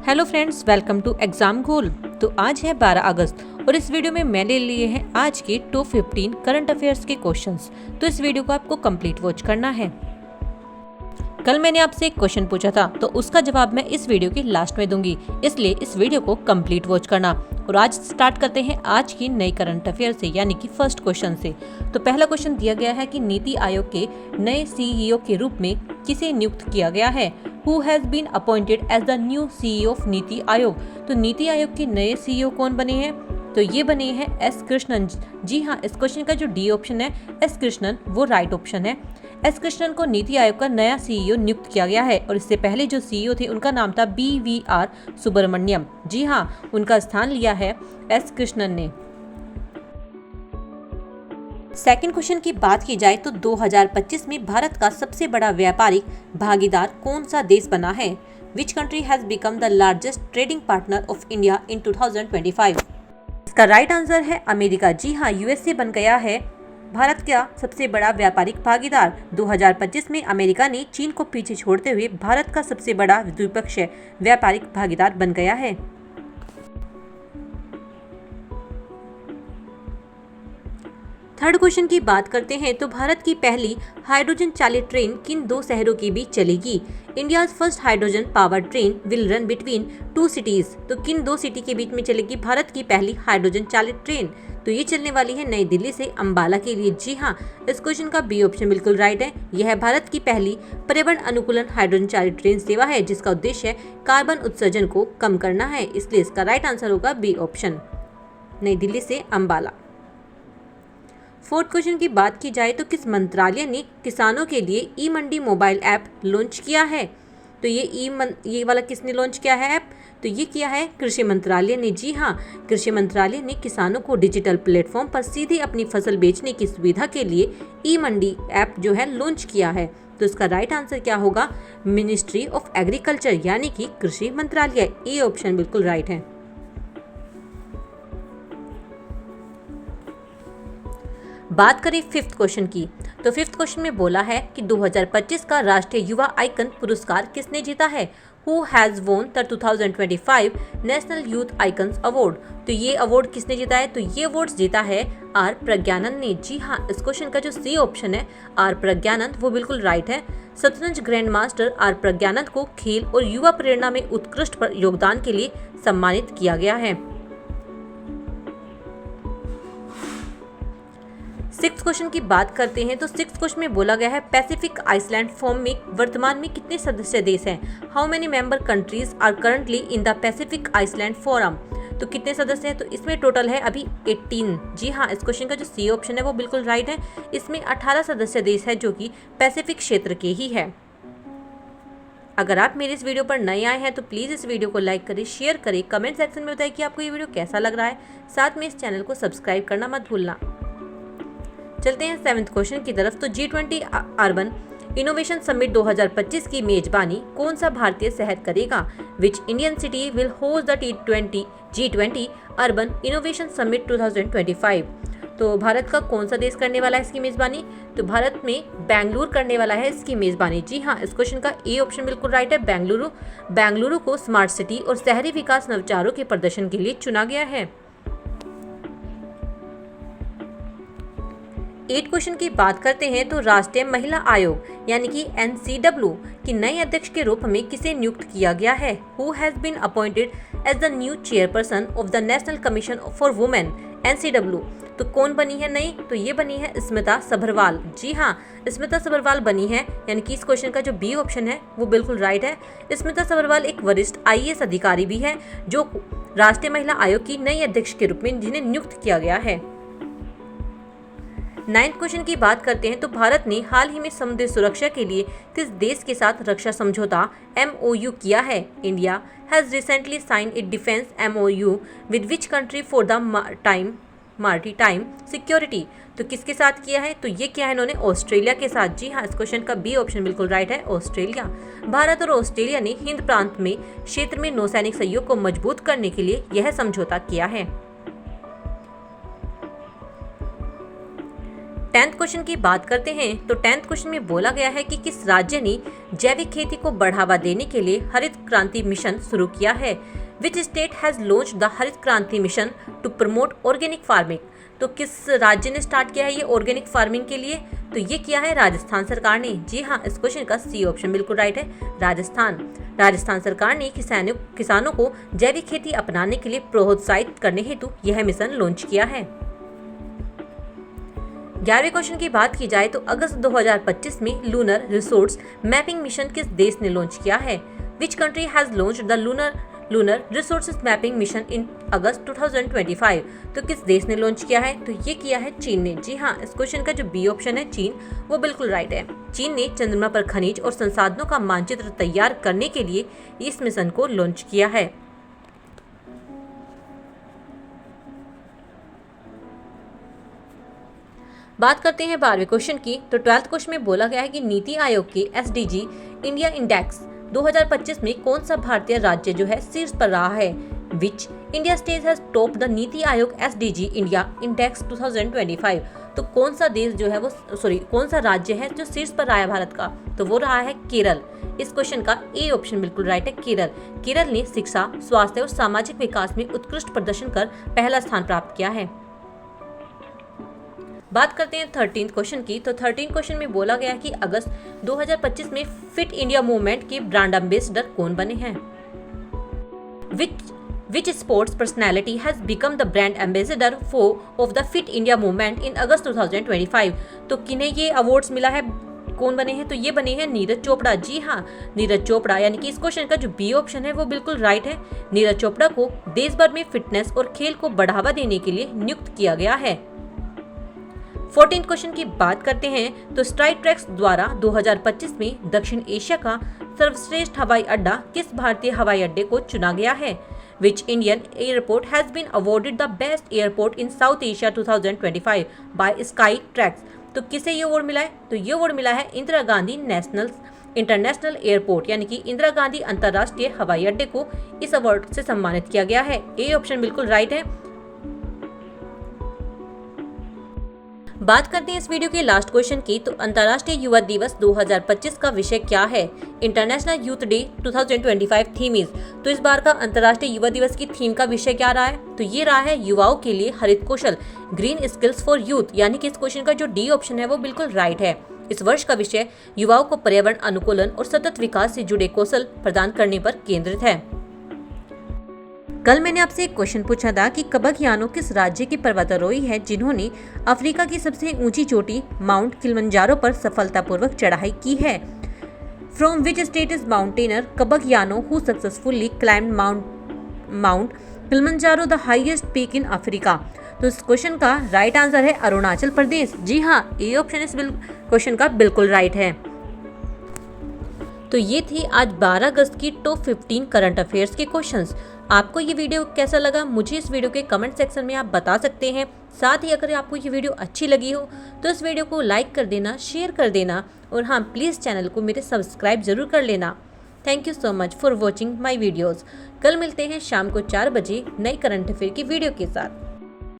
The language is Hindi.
Hello friends, welcome to exam goal. तो आज है 12 अगस्त और इस वीडियो में मैंने लिए हैं आज के टॉप 15 करंट अफेयर्स के क्वेश्चंस। तो इस वीडियो को आपको कंप्लीट वॉच करना है। कल मैंने आपसे एक क्वेश्चन पूछा था, तो उसका जवाब मैं इस वीडियो के लास्ट में दूंगी, इसलिए इस वीडियो को कंप्लीट वॉच करना। और आज स्टार्ट करते हैं आज की नई करंट अफेयर से, यानी कि फर्स्ट क्वेश्चन से। तो पहला क्वेश्चन दिया गया है कि नीति आयोग के नए सीईओ के रूप में किसे नियुक्त किया गया है। Who has been appointed as the new CEO of NITI Aayog. तो नीति आयोग के नए सीईओ कौन बने हैं? तो ये बने हैं एस कृष्णन। जी हाँ, इस क्वेश्चन का जो डी ऑप्शन है एस कृष्णन, वो राइट ऑप्शन है। एस कृष्णन को नीति आयोग का नया सीईओ नियुक्त किया गया है और इससे पहले जो सीईओ थे उनका नाम था BVR सुब्रमण्यम। जी हाँ, उनका स्थान लिया है एस कृष्णन ने। सेकंड क्वेश्चन की बात की जाए तो 2025 में भारत का सबसे बड़ा व्यापारिक भागीदार कौन सा देश बना है। Which country has become the largest trading partner of India in 2025। इसका राइट आंसर है अमेरिका। जी हाँ, यूएसए बन गया है भारत का सबसे बड़ा व्यापारिक भागीदार। 2025 में अमेरिका ने चीन को पीछे छोड़ते हुए भारत का सबसे बड़ा द्विपक्षीय व्यापारिक भागीदार बन गया है। थर्ड क्वेश्चन की बात करते हैं तो भारत की पहली हाइड्रोजन चालित ट्रेन किन दो शहरों के बीच चलेगी। India's first hydrogen power train will run between two cities. तो किन दो सिटी के बीच में चलेगी भारत की पहली हाइड्रोजन चालित ट्रेन। तो ये चलने वाली है नई दिल्ली से अंबाला के लिए। जी हाँ, इस क्वेश्चन का बी ऑप्शन बिल्कुल राइट है। यह भारत की पहली पर्यावरण अनुकूलन हाइड्रोजन चालित ट्रेन सेवा है जिसका उद्देश्य कार्बन उत्सर्जन को कम करना है, इसलिए इसका राइट आंसर होगा बी ऑप्शन, नई दिल्ली से अंबाला। फोर्थ क्वेश्चन की बात की जाए तो किस मंत्रालय ने किसानों के लिए ई मंडी मोबाइल ऐप लॉन्च किया है। तो ये वाला किसने लॉन्च किया है ऐप। तो ये किया है कृषि मंत्रालय ने। जी हाँ, कृषि मंत्रालय ने किसानों को डिजिटल प्लेटफॉर्म पर सीधे अपनी फसल बेचने की सुविधा के लिए ई मंडी ऐप जो है लॉन्च किया है। तो इसका राइट आंसर क्या होगा, मिनिस्ट्री ऑफ एग्रीकल्चर यानी कि कृषि मंत्रालय। ए ऑप्शन बिल्कुल राइट है। बात करें फिफ्थ क्वेश्चन की, तो फिफ्थ क्वेश्चन में बोला है कि 2025 का राष्ट्रीय युवा आइकन पुरस्कार किसने जीता है। Who has won the 2025 national youth icons award. तो ये अवार्ड किसने जीता है। तो ये अवार्ड जीता है आर प्रज्ञानंद ने। जी हाँ, इस क्वेश्चन का जो सी ऑप्शन है आर प्रज्ञानंद, वो बिल्कुल राइट है। शतरंज ग्रैंड मास्टर आर प्रज्ञानंद को खेल और युवा प्रेरणा में उत्कृष्ट योगदान के लिए सम्मानित किया गया है। सिक्स क्वेश्चन की बात करते हैं तो सिक्स क्वेश्चन में बोला गया है पैसिफिक आइसलैंड फोरम में वर्तमान में कितने सदस्य देश हैं। How many member countries are currently in the Pacific Island Forum. तो कितने सदस्य हैं। तो इसमें टोटल है अभी 18। जी हाँ, इस क्वेश्चन का जो सी ऑप्शन है वो बिल्कुल राइट है। इसमें 18 सदस्य देश है जो कि पैसिफिक क्षेत्र के ही है। अगर आप मेरे इस वीडियो पर नए आए हैं तो प्लीज़ इस वीडियो को लाइक करें, शेयर करें, कमेंट सेक्शन में बताएं कि आपको ये वीडियो कैसा लग रहा है। साथ में इस चैनल को सब्सक्राइब करना मत भूलना। चलते हैं सेवेंथ क्वेश्चन की तरफ। तो G20 अर्बन इनोवेशन समिट 2025 की मेजबानी कौन सा भारतीय शहर करेगा। Which Indian city will host the G20 urban innovation summit 2025। तो भारत का कौन सा देश करने वाला है इसकी मेजबानी। तो भारत में बेंगलुरु करने वाला है इसकी मेजबानी। जी हाँ, इस क्वेश्चन का ए ऑप्शन बिल्कुल राइट है। बेंगलुरु को स्मार्ट सिटी और शहरी विकास नवाचारों के प्रदर्शन के लिए चुना गया है। 8 क्वेश्चन की बात करते हैं तो राष्ट्रीय महिला आयोग यानी कि NCW की नए अध्यक्ष के रूप में किसे नियुक्त किया गया है। Who has been appointed as the new chairperson of the National Commission for Women NCW। तो कौन बनी है नई। तो ये बनी है स्मिता सभरवाल। जी हाँ, स्मिता सभरवाल बनी है, यानी कि इस क्वेश्चन का जो बी ऑप्शन है वो बिल्कुल राइट है। स्मिता सभरवाल एक वरिष्ठ IAS अधिकारी भी है जो राष्ट्रीय महिला आयोग की नई अध्यक्ष के रूप में जिन्हें नियुक्त किया गया है। 9th क्वेश्चन की बात करते हैं तो भारत ने हाल ही में समुद्री सुरक्षा के लिए किस देश के साथ रक्षा समझौता MOU किया है। India has recently sign a defence MOU with which country for the maritime security. तो किसके साथ किया है। तो ये किया है इन्होंने ऑस्ट्रेलिया के साथ। जी हाँ, इस क्वेश्चन का बी ऑप्शन बिल्कुल राइट है, ऑस्ट्रेलिया। भारत और ऑस्ट्रेलिया ने हिंद प्रांत में क्षेत्र में नौसैनिक सहयोग को मजबूत करने के लिए यह समझौता किया है। 10th क्वेश्चन की बात करते हैं तो 10th क्वेश्चन में बोला गया है कि किस राज्य ने जैविक खेती को बढ़ावा देने के लिए हरित क्रांति मिशन शुरू किया है। Which state has launched the Harit Kranti mission to promote organic farming. तो किस राज्य ने स्टार्ट किया है ये ऑर्गेनिक फार्मिंग के लिए, तो ये किया है राजस्थान सरकार ने। जी हाँ, इस क्वेश्चन का सी ऑप्शन बिल्कुल राइट है, राजस्थान सरकार ने किसानों को जैविक खेती अपनाने के लिए प्रोत्साहित करने हेतु यह मिशन लॉन्च किया है। 11वें क्वेश्चन की बात की जाए तो अगस्त 2025 में लूनर रिसोर्स मैपिंग मिशन किस देश ने लॉन्च किया है। Which country has launched the lunar resources mapping mission in August 2025। तो किस देश ने लॉन्च किया है, तो ये किया है चीन ने। जी हाँ, इस क्वेश्चन का जो बी ऑप्शन है चीन, वो बिल्कुल राइट है। चीन ने चंद्रमा पर खनिज और संसाधनों का मानचित्र तैयार करने के लिए इस मिशन को लॉन्च किया है। बात करते हैं 12वें क्वेश्चन की, तो 12th क्वेश्चन में बोला गया है कि नीति आयोग के SDG इंडिया इंडेक्स 2025 में कौन सा भारतीय राज्य जो है शीर्ष पर रहा है। Which India state has top the NITI Aayog SDG India index 2025। तो कौन सा देश जो है कौन सा राज्य है जो शीर्ष पर रहा है भारत का, तो वो रहा है केरल। इस क्वेश्चन का ए ऑप्शन बिल्कुल राइट है, केरल। केरल ने शिक्षा, स्वास्थ्य और सामाजिक विकास में उत्कृष्ट प्रदर्शन कर पहला स्थान प्राप्त किया है। बात करते हैं 13th क्वेश्चन की, तो 13th क्वेश्चन में बोला गया कि अगस्त 2025 में फिट इंडिया मूवमेंट के ब्रांड एम्बेसडर कौन बने हैं। Which sports personality has become the brand ambassador of the fit India movement in August 2025। तो किन्हें ये अवार्ड्स मिला है, कौन बने हैं, तो ये बने हैं नीरज चोपड़ा। जी हाँ, नीरज चोपड़ा, यानी कि इस क्वेश्चन का जो बी ऑप्शन है वो बिल्कुल राइट है। नीरज चोपड़ा को देश भर में फिटनेस और खेल को बढ़ावा देने के लिए नियुक्त किया गया है। 14th क्वेश्चन की बात करते हैं तो स्काईट्रैक्स द्वारा 2025 में दक्षिण एशिया का सर्वश्रेष्ठ हवाई अड्डा किस भारतीय हवाई अड्डे को चुना गया है। Which Indian airport has been awarded the best airport in South Asia 2025 by Skytrax. तो किसे ये अवार्ड मिला है, तो ये अवार्ड मिला है इंदिरा गांधी इंटरनेशनल एयरपोर्ट, यानी कि इंदिरा गांधी अंतर्राष्ट्रीय हवाई अड्डे को इस अवार्ड से सम्मानित किया गया है। ए ऑप्शन बिल्कुल राइट है। बात करते हैं इस वीडियो के लास्ट क्वेश्चन की, तो अंतर्राष्ट्रीय युवा दिवस 2025 का विषय क्या है। International youth day 2025 theme is. तो इस बार का अंतर्राष्ट्रीय युवा दिवस की थीम का विषय क्या रहा है, तो ये रहा है युवाओं के लिए हरित कौशल, ग्रीन स्किल्स फॉर यूथ, यानी कि इस क्वेश्चन का जो डी ऑप्शन है वो बिल्कुल राइट है। इस वर्ष का विषय युवाओं को पर्यावरण अनुकूलन और सतत विकास से जुड़े कौशल प्रदान करने पर केंद्रित है। कल मैंने आपसे एक क्वेश्चन पूछा था कि कबक-यानो किस राज्य की पर्वतारोही है जिन्होंने अफ्रीका की सबसे ऊंची चोटी माउंट किलिमंजारो पर सफलतापूर्वक चढ़ाई की है। From which state is mountaineer Kabak Yano who successfully climbed mount Kilimanjaro the highest peak in Africa. तो इस क्वेश्चन का राइट आंसर है अरुणाचल प्रदेश। जी हाँ, ए ऑप्शन इस क्वेश्चन का बिल्कुल राइट है। तो ये थी आज 12 अगस्त की टॉप 15 करंट अफेयर्स के क्वेश्चंस। आपको ये वीडियो कैसा लगा मुझे इस वीडियो के कमेंट सेक्शन में आप बता सकते हैं। साथ ही अगर आपको ये वीडियो अच्छी लगी हो तो इस वीडियो को लाइक कर देना, शेयर कर देना और हाँ, प्लीज़ चैनल को मेरे सब्सक्राइब जरूर कर लेना। Thank you so much for watching my videos. कल मिलते हैं शाम को 4 बजे नई करंट अफेयर की वीडियो के साथ।